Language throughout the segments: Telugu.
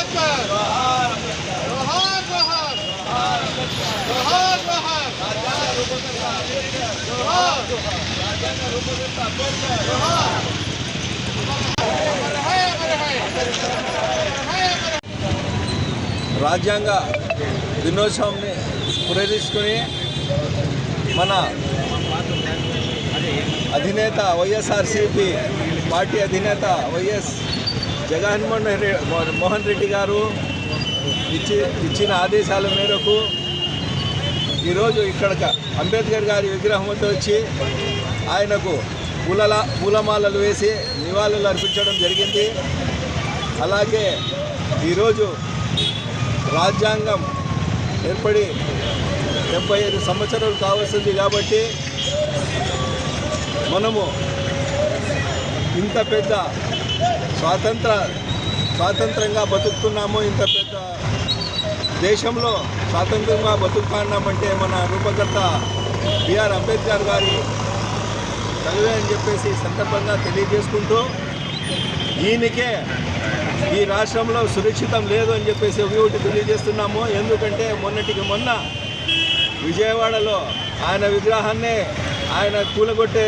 అంబేద్కర్ జోహార్ జోహార్ జోహార్ జోహార్ రాజ్యాంగ దినోత్సవాన్ని పురస్కరించుకొని మన అధినేత వైఎస్ఆర్సీపీ పార్టీ అధినేత వైఎస్ జగన్మోహన్ రెడ్డి గారు ఇచ్చిన ఆదేశాల మేరకు ఈరోజు ఇక్కడ అంబేద్కర్ గారి విగ్రహం వద్ద వచ్చి ఆయనకు పూలమాలలు వేసి నివాళులు అర్పించడం జరిగింది. అలాగే ఈరోజు రాజ్యాంగం ఏర్పడి 75 సంవత్సరాలు కావస్తుంది కాబట్టి మనము ఇంత పెద్ద స్వాతంత్రంగా బతుకుతున్నాము, ఇంత పెద్ద దేశంలో స్వాతంత్రంగా బతుకుతున్నామంటే మన రూపకర్త బిఆర్ అంబేద్కర్ గారి చదివే అని చెప్పేసి సందర్భంగా తెలియజేసుకుంటూ ఈయనకే ఈ రాష్ట్రంలో సురక్షితం లేదు అని చెప్పేసి ఒకటి తెలియజేస్తున్నాము. ఎందుకంటే మొన్న విజయవాడలో ఆయన విగ్రహాన్ని ఆయన కూలగొట్టే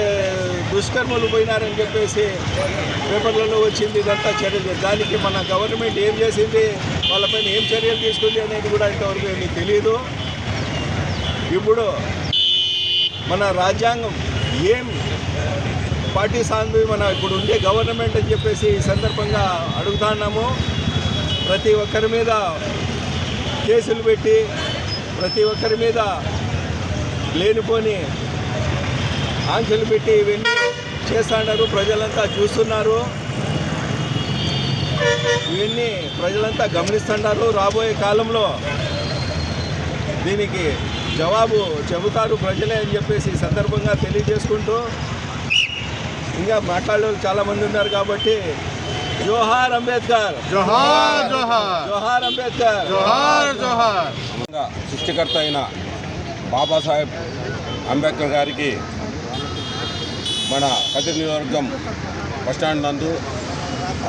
దుష్కర్మలు పోయినారని చెప్పేసి పేపర్లలో వచ్చింది. ఇదంతా చర్యలు, దానికి మన గవర్నమెంట్ ఏం చేసింది, వాళ్ళపైన ఏం చర్యలు తీసుకుంది అనేది కూడా ఇంతవరకు ఏమీ తెలియదు. ఇప్పుడు మన రాజ్యాంగం ఏం పాటిస్తుంది, మన ఇప్పుడు ఉండే గవర్నమెంట్ అని చెప్పేసి ఈ సందర్భంగా అడుగుతున్నాము. ప్రతి ఒక్కరి మీద కేసులు పెట్టి ప్రతి ఒక్కరి మీద లేనిపోని ఆంక్షలు పెట్టి ఇవన్నీ చేస్తున్నారు. ప్రజలంతా చూస్తున్నారు, ఇవన్నీ ప్రజలంతా గమనిస్తున్నారు. రాబోయే కాలంలో దీనికి జవాబు చెబుతారు ప్రజలే అని చెప్పేసి ఈ సందర్భంగా తెలియజేసుకుంటూ, ఇంకా మాట్లాడే చాలామంది ఉన్నారు కాబట్టి జోహార్ అంబేద్కర్, జోహార్ జోహార్ జోహార్ అంబేద్కర్, జోహార్ జోహార్. సృష్టికర్త అయిన బాబాసాహెబ్ అంబేద్కర్ గారికి మన కదిరి నియోజకవర్గం బస్టాండ్ నందు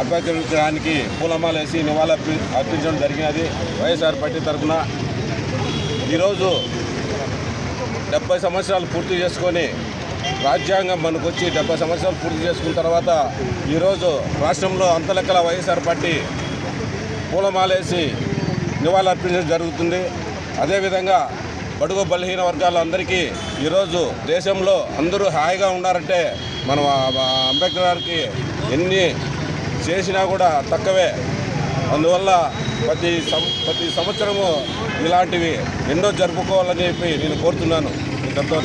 అంబేద్కర్ విగ్రహానికి పూలమాల వేసి నివాళులు అర్పించడం జరిగినది. వైఎస్ఆర్ పార్టీ తరఫున ఈరోజు 70 సంవత్సరాలు పూర్తి చేసుకొని రాజ్యాంగం మనకు వచ్చి 70 సంవత్సరాలు పూర్తి చేసుకున్న తర్వాత ఈరోజు రాష్ట్రంలో అంతలెక్కల వైఎస్ఆర్ పార్టీ పూలమాలేసి నివాళులు అర్పించడం జరుగుతుంది. అదేవిధంగా బడుగు బలహీన వర్గాలందరికీ ఈరోజు దేశంలో అందరూ హాయిగా ఉన్నారంటే మనం అంబేద్కర్ గారికి ఎన్ని చేసినా కూడా తక్కువే. అందువల్ల ప్రతి సంవత్సరము ఇలాంటివి ఎన్నో జరుపుకోవాలని చెప్పి నేను కోరుతున్నాను. ఇంతతో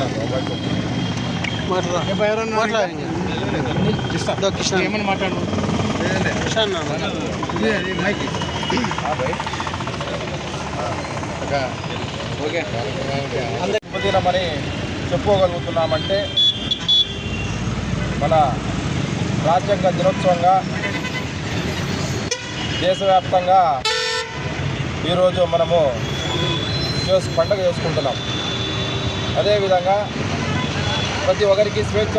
అందరిమని చెప్పుకోగలుగుతున్నామంటే మన రాజ్యాంగ దినోత్సవంగా దేశవ్యాప్తంగా ఈరోజు మనము పండుగ చేసుకుంటున్నాం. అదేవిధంగా ప్రతి ఒక్కరికి స్వేచ్ఛ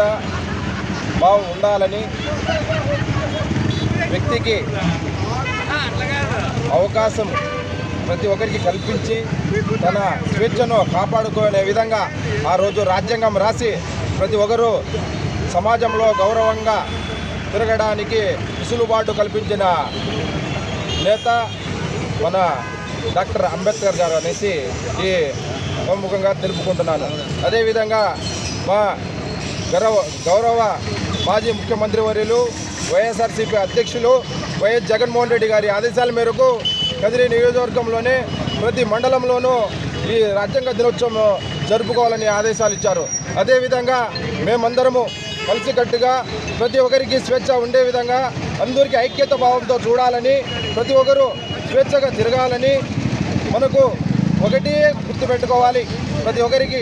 భావం ఉండాలని, వ్యక్తికి అవకాశం ప్రతి ఒక్కరికి కల్పించి తన స్వేచ్ఛను కాపాడుకునే విధంగా ఆ రోజు రాజ్యాంగం రాసి ప్రతి ఒక్కరూ సమాజంలో గౌరవంగా తిరగడానికి వెసులుబాటు కల్పించిన నేత మన డాక్టర్ అంబేద్కర్ గారు అనేసి ఈ ప్రముఖంగా తెలుపుకుంటున్నాను. అదేవిధంగా మా గౌరవ మాజీ ముఖ్యమంత్రి వర్యులు వైఎస్ఆర్సీపీ అధ్యక్షులు వైఎస్ జగన్మోహన్ రెడ్డి గారి ఆదేశాల మేరకు కదిరి నియోజకవర్గంలోనే ప్రతి మండలంలోనూ ఈ రాజ్యాంగ దినోత్సవం జరుపుకోవాలని ఆదేశాలు ఇచ్చారు. అదేవిధంగా మేమందరము కలిసికట్టుగా ప్రతి ఒక్కరికి స్వేచ్ఛ ఉండే విధంగా అందరికీ ఐక్యత భావంతో చూడాలని, ప్రతి ఒక్కరూ స్వేచ్ఛగా తిరగాలని, మనకు ఒకటే గుర్తుపెట్టుకోవాలి, ప్రతి ఒక్కరికి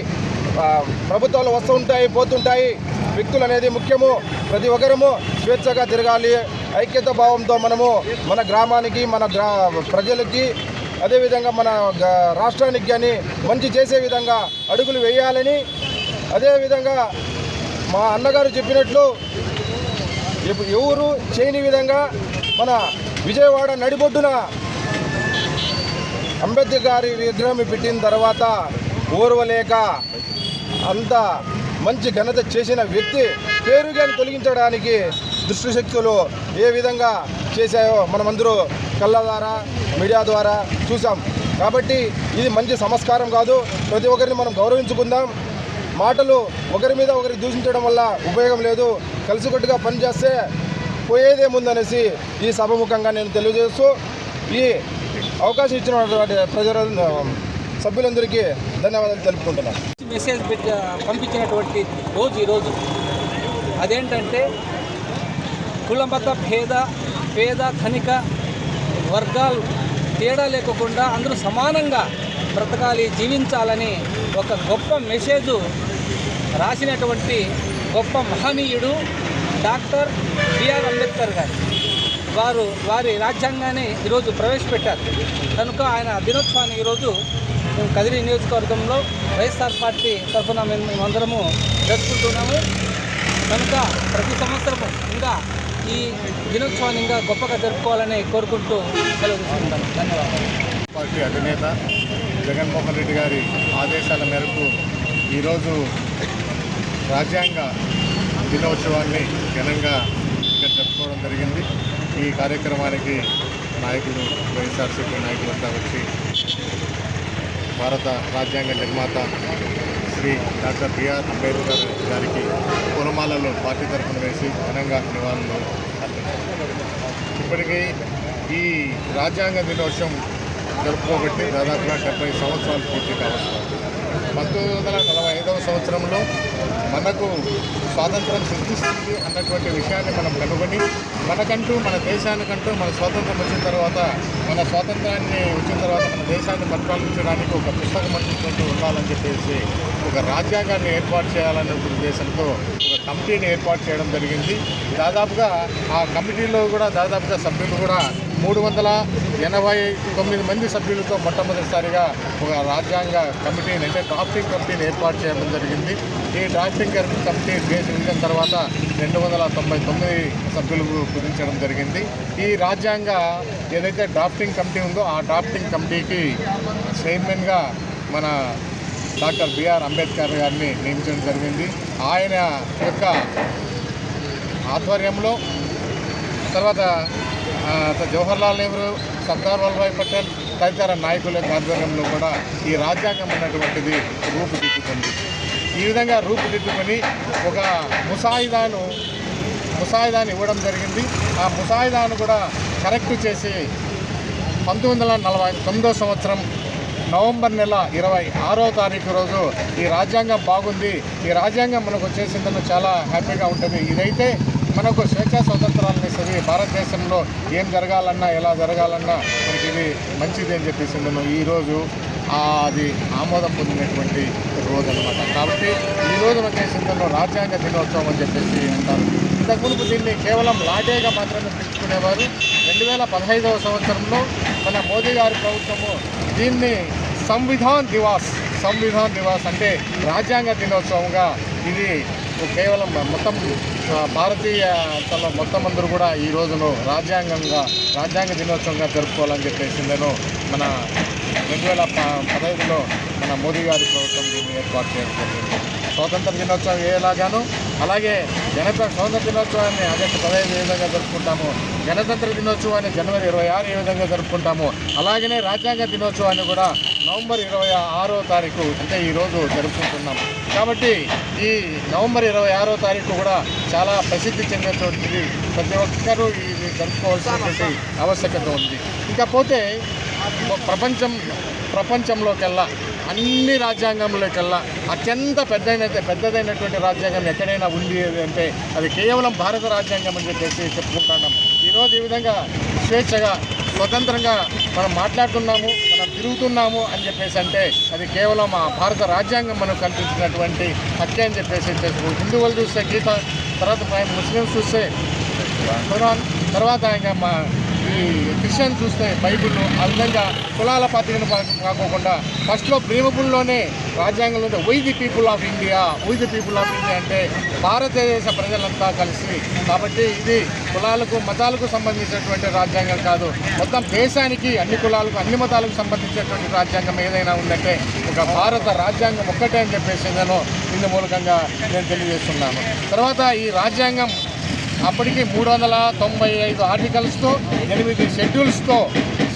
ప్రభుత్వాలు వస్తుంటాయి పోతుంటాయి, వ్యక్తులు అనేది ముఖ్యము. ప్రతి ఒక్కరము స్వేచ్ఛగా తిరగాలి, ఐక్యత భావంతో మనము మన గ్రామానికి మన ప్రజలకి అదేవిధంగా మన రాష్ట్రానికి కానీ మంచి చేసే విధంగా అడుగులు వేయాలని, అదేవిధంగా మా అన్నగారు చెప్పినట్లు ఎవరు చేయని విధంగా మన విజయవాడ నడిబొడ్డున అంబేద్కర్ గారి విగ్రహం పెట్టిన తర్వాత ఓర్వలేక అంత మంచి ఘనత చేసిన వ్యక్తి పేరుగాని తొలగించడానికి దుష్టశక్తులు ఏ విధంగా చేశాయో మనమందరూ కళ్ళ ద్వారా మీడియా ద్వారా చూసాం. కాబట్టి ఇది మంచి సంస్కారం కాదు. ప్రతి ఒక్కరిని మనం గౌరవించుకుందాం. మాటలు ఒకరి మీద ఒకరి దూషించడం వల్ల ఉపయోగం లేదు. కలిసికట్టుగా పనిచేస్తే పోయేదేముందనేసి ఈ సభముఖంగా నేను తెలియజేస్తూ ఈ అవకాశం ఇచ్చినటువంటి సభ్యులందరికీ ధన్యవాదాలు తెలుపుకుంటున్నాను. మెసేజ్ పంపించినటువంటి రోజు ఈరోజు అదేంటంటే కులమత పేద ధనిక వర్గాలు తేడా లేకుండా అందరూ సమానంగా బ్రతకాలి, జీవించాలని ఒక గొప్ప మెసేజు రాసినటువంటి గొప్ప మహనీయుడు డాక్టర్ బిఆర్ అంబేద్కర్ గారు. వారి రాజ్యాంగాన్ని ఈరోజు ప్రవేశపెట్టారు కనుక ఆయన దినోత్సవాన్ని ఈరోజు మేము కదిరి నియోజకవర్గంలో వైఎస్ఆర్ పార్టీ తరఫున మేమందరము జరుపుకుంటున్నాము. కనుక ప్రతి సంవత్సరము ఇంకా ఈ దినోత్సవాన్ని ఇంకా గొప్పగా జరుపుకోవాలని కోరుకుంటూ సెలవు తీసుకుంటాను. ధన్యవాదాలు. పార్టీ అధినేత జగన్మోహన్ రెడ్డి గారి ఆదేశాల మేరకు ఈరోజు రాజ్యాంగ దినోత్సవాన్ని ఘనంగా ఇక్కడ జరుపుకోవడం జరిగింది. ఈ కార్యక్రమానికి నాయకులు వైఎస్ఆర్సీపీ నాయకులంతా వచ్చి భారత రాజ్యాంగ నిర్మాత శ్రీ డాక్టర్ బిఆర్ అంబేద్కర్ గారికి పూలమాలలో పార్టీ తరఫున వేసి ఘనంగా నివాళులు అర్పించారు. ఇప్పటికీ ఈ రాజ్యాంగ దినోత్సవం జరుపుకోబట్టి దాదాపుగా 70 సంవత్సరాలు పూర్తి కావచ్చు. 1945వ సంవత్సరంలో మనకు స్వాతంత్రం సిద్ధిస్తుంది అన్నటువంటి విషయాన్ని మనం కనుగొని మనకంటూ మన దేశానికంటూ మన స్వాతంత్రం వచ్చిన తర్వాత మన దేశాన్ని పరిపాలించడానికి ఒక పుస్తకం అంటూ ఉండాలని చెప్పేసి ఒక రాజ్యాంగాన్ని ఏర్పాటు చేయాలనే ఉద్దేశంతో ఒక కమిటీని ఏర్పాటు చేయడం జరిగింది. దాదాపుగా ఆ కమిటీలో కూడా దాదాపుగా సభ్యులు కూడా 389 మంది సభ్యులతో మొట్టమొదటిసారిగా ఒక రాజ్యాంగ కమిటీని అంటే డ్రాఫ్టింగ్ కమిటీని ఏర్పాటు చేయడం జరిగింది. ఈ డ్రాఫ్టింగ్ కమిటీ దేశ విభజన తర్వాత 299 సభ్యులు కుదించడం జరిగింది. ఈ రాజ్యాంగ ఏదైతే డ్రాఫ్టింగ్ కమిటీ ఉందో ఆ డ్రాఫ్టింగ్ కమిటీకి చైర్మన్గా మన డాక్టర్ బిఆర్ అంబేద్కర్ గారిని నియమించడం జరిగింది. ఆయన యొక్క ఆధ్వర్యంలో తర్వాత జవహర్లాల్ నెహ్రూ, సర్దార్ వల్లభాయ్ పటేల్ తదితర నాయకుల యొక్క ఆధ్వర్యంలో కూడా ఈ రాజ్యాంగం అన్నటువంటిది రూపుదిద్దుకుంది. ఈ విధంగా రూపుదిద్దుకొని ఒక ముసాయిదాను ఇవ్వడం జరిగింది. ఆ ముసాయిదాను కూడా కరెక్ట్ చేసి 1949వ సంవత్సరం నవంబర్ నెల 26వ తారీఖు రోజు ఈ రాజ్యాంగం బాగుంది, ఈ రాజ్యాంగం మనకు వచ్చేసిందని చాలా హ్యాపీగా ఉంటుంది. ఇదైతే మనకు స్వేచ్ఛా స్వతంత్రాలను ఇస్తుంది. భారతదేశంలో ఏం జరగాలన్నా ఎలా జరగాలన్నా మనకి ఇది మంచిది అని చెప్పేసి ఈరోజు అది ఆమోదం పొందినటువంటి రోజు అనమాట. కాబట్టి ఈ రోజు వచ్చేసిందో రాజ్యాంగ దినోత్సవం అని చెప్పేసి అంటారు. ఇంతకుముందు దీన్ని కేవలం లాడేగా మాత్రమే పిలుచుకునేవారు. 2015వ సంవత్సరంలో మన మోదీ గారి ప్రభుత్వము దీన్ని సంవిధాన్ దివాస్ అంటే రాజ్యాంగ దినోత్సవంగా ఇది కేవలం మొత్తం భారతీయ మొత్తం అందరూ కూడా ఈ రోజును రాజ్యాంగ దినోత్సవంగా జరుపుకోవాలని చెప్పేసి నేను మన 2015లో మన మోదీ గారి ప్రభుత్వం దీన్ని ఏర్పాటు చేయడం జరిగింది. స్వాతంత్ర దినోత్సవం ఎలాగానో అలాగే స్వాతంత్ర దినోత్సవాన్ని ఆగస్టు 15 ఏ విధంగా జరుపుకుంటాము, గణతంత్ర దినోత్సవాన్ని జనవరి 26 ఏ విధంగా జరుపుకుంటాము, అలాగనే రాజ్యాంగ దినోత్సవాన్ని కూడా నవంబర్ 26వ తారీఖు అంటే ఈరోజు జరుపుకుంటున్నాము. కాబట్టి ఈ నవంబర్ 26వ తారీఖు కూడా చాలా ప్రసిద్ధి చెందినటువంటిది. ప్రతి ఒక్కరూ ఇది జరుపుకోవాల్సినటువంటి ఆవశ్యకత ఉంది. ఇకపోతే ప్రపంచంలోకెల్లా అన్ని రాజ్యాంగంలోకెల్లా అత్యంత పెద్దదైనటువంటి రాజ్యాంగం ఎక్కడైనా ఉంది అంటే అది కేవలం భారత రాజ్యాంగం అని చెప్పేసి చెప్పుకుంటున్నాం. ఈరోజు ఈ విధంగా స్వేచ్ఛగా స్వతంత్రంగా మనం మాట్లాడుతున్నాము, మనం తిరుగుతున్నాము అని చెప్పేసి అంటే అది కేవలం ఆ భారత రాజ్యాంగం మనకు కల్పించినటువంటి హక్కే అని చెప్పేసి హిందువులు చూస్తే గీత, తర్వాత ముస్లిమ్స్ చూస్తే ఖురాన్, తర్వాత ఇంకా ఈ క్రిస్టియన్ చూస్తే బైబిల్ ఆ విధంగా కులాల పాత్రను కాకోకుండా ఫస్ట్లో ప్రేమబుల్లోనే రాజ్యాంగంలో we the people of India అంటే భారతదేశ ప్రజలంతా కలిసి, కాబట్టి ఇది కులాలకు మతాలకు సంబంధించినటువంటి రాజ్యాంగం కాదు, మొత్తం దేశానికి అన్ని కులాలకు అన్ని మతాలకు సంబంధించినటువంటి రాజ్యాంగం ఏదైనా ఉందంటే ఒక భారత రాజ్యాంగం ఒక్కటే అని చెప్పేసి నేను ఇందు మూలకంగా నేను తెలియజేస్తున్నాను. తర్వాత ఈ రాజ్యాంగం అప్పటికి 395 ఆర్టికల్స్తో 8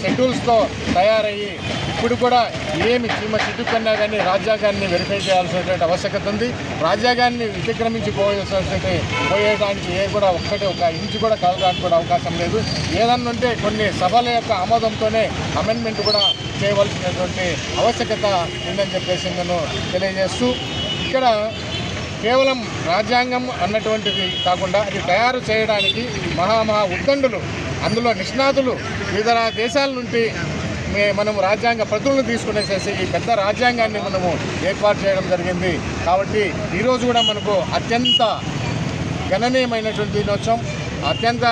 షెడ్యూల్స్తో తయారయ్యి ఇప్పుడు కూడా ఏమి చీమ చిట్టుకన్నా కానీ రాజ్యాంగాన్ని వెరిఫై చేయాల్సినటువంటి ఆవశ్యకత ఉంది. రాజ్యాంగాన్ని అతిక్రమించి పోయేదానికి కూడా ఒక ఇంచు కూడా కలగడానికి కూడా అవకాశం లేదు. ఏదన్నా ఉంటే కొన్ని సభల యొక్క ఆమోదంతోనే అమెండ్మెంట్ కూడా చేయవలసినటువంటి ఆవశ్యకత ఉందని చెప్పేసి నేను తెలియజేస్తూ, ఇక్కడ కేవలం రాజ్యాంగం అన్నటువంటిది కాకుండా అది తయారు చేయడానికి మహా ఉద్దండులు, అందులో నిష్ణాతులు వివిధ దేశాల నుండి మనము రాజ్యాంగ ప్రతులను తీసుకునేసేసి ఈ పెద్ద రాజ్యాంగాన్ని మనము ఏర్పాటు చేయడం జరిగింది. కాబట్టి ఈరోజు కూడా మనకు అత్యంత గణనీయమైనటువంటి దినోత్సవం, అత్యంత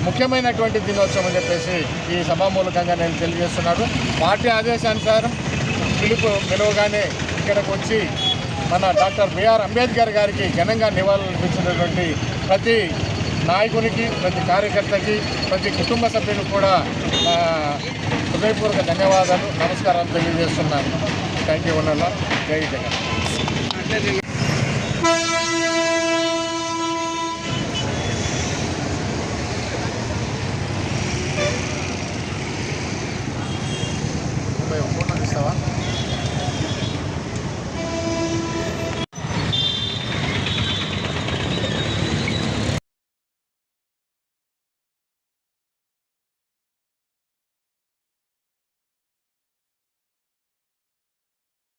ముఖ్యమైనటువంటి దినోత్సవం అని చెప్పేసి ఈ సభామూలకంగా నేను తెలియజేస్తున్నాను. పార్టీ ఆదేశానుసారం పిలువగానే ఇక్కడికి వచ్చి మన డాక్టర్ బిఆర్ అంబేద్కర్ గారికి ఘనంగా నివాళులు అర్పించినటువంటి ప్రతి నాయకునికి, ప్రతి కార్యకర్తకి, ప్రతి కుటుంబ సభ్యులకు కూడా హృదయపూర్వక ధన్యవాదాలు, నమస్కారాలు తెలియజేస్తున్నాను. Thank you. జై జగన్.